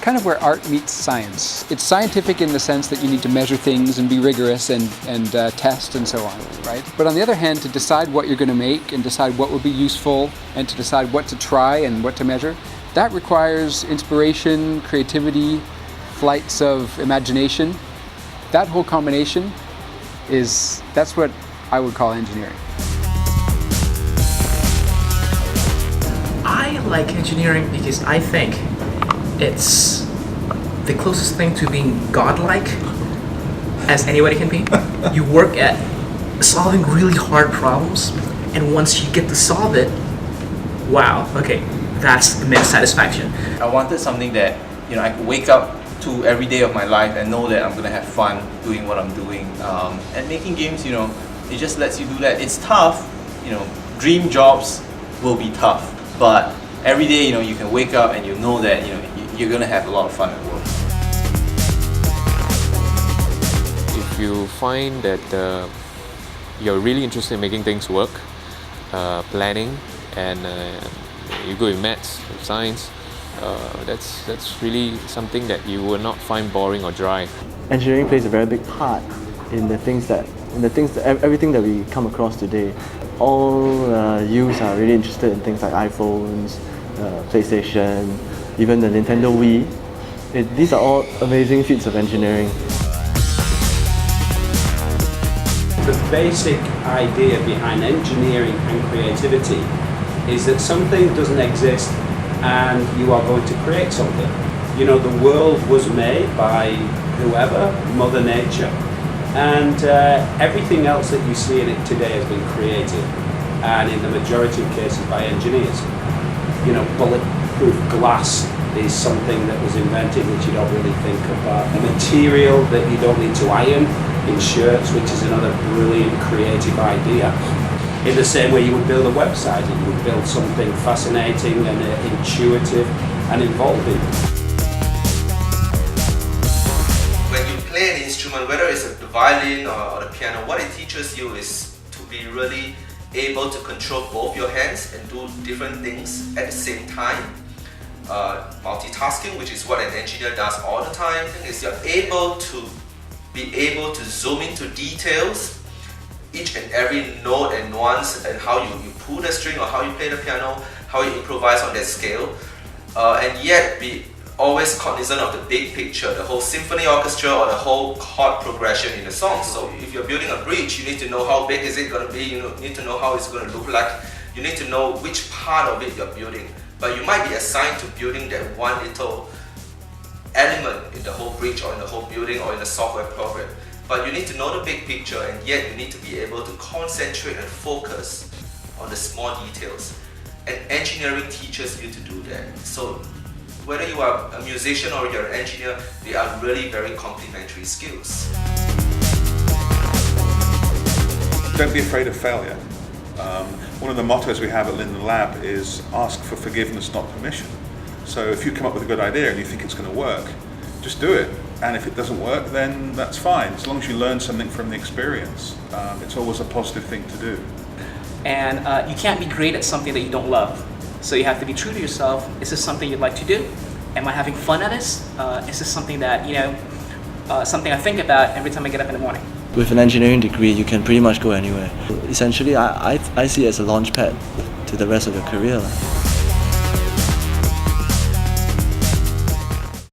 kind of where art meets science. It's scientific in the sense that you need to measure things and be rigorous and test and so on, right? But on the other hand, to decide what you're going to make and decide what will be useful and to decide what to try and what to measure, that requires inspiration, creativity, flights of imagination. That whole combination that's what I would call engineering. I like engineering because I think it's the closest thing to being godlike as anybody can be. You work at solving really hard problems, and once you get to solve it, wow, okay, that's immense satisfaction. I wanted something that I could wake up to every day of my life and know that I'm gonna have fun doing what I'm doing. And making games, it just lets you do that. It's tough, dream jobs will be tough, but every day, you can wake up and you know that you're gonna have a lot of fun at work. If you find that you're really interested in making things work, planning, and you go in maths, science, that's really something that you will not find boring or dry. Engineering plays a very big part in everything that we come across today. All youths are really interested in things like iPhones, PlayStation, even the Nintendo Wii. These are all amazing feats of engineering. The basic idea behind engineering and creativity is that something doesn't exist and you are going to create something. The world was made by whoever, Mother Nature, and everything else that you see in it today has been created, and in the majority of cases by engineers. Bulletproof glass is something that was invented which you don't really think about. A material that you don't need to iron in shirts, which is another brilliant creative idea. In the same way you would build a website, you would build something fascinating and intuitive and involving. When you play an instrument, whether it's the violin or the piano, what it teaches you is to be really able to control both your hands and do different things at the same time. Multitasking, which is what an engineer does all the time, is you're able to zoom into details, each and every note and nuance, and how you pull the string or how you play the piano, how you improvise on that scale, and yet be always cognizant of the big picture, the whole symphony orchestra or the whole chord progression in the song. So if you're building a bridge, you need to know how big is it going to be, you need to know how it's going to look like, you need to know which part of it you're building. But you might be assigned to building that one little element in the whole bridge or in the whole building or in the software program. But you need to know the big picture, and yet you need to be able to concentrate and focus on the small details. And engineering teaches you to do that. So whether you are a musician or you're an engineer, they are really very complementary skills. Don't be afraid of failure. One of the mottos we have at Linden Lab is ask for forgiveness, not permission. So if you come up with a good idea and you think it's going to work, just do it. And if it doesn't work, then that's fine. As long as you learn something from the experience, it's always a positive thing to do. And you can't be great at something that you don't love. So you have to be true to yourself. Is this something you'd like to do? Am I having fun at this? Is this something that, something I think about every time I get up in the morning? With an engineering degree, you can pretty much go anywhere. Essentially, I see it as a launch pad to the rest of your career.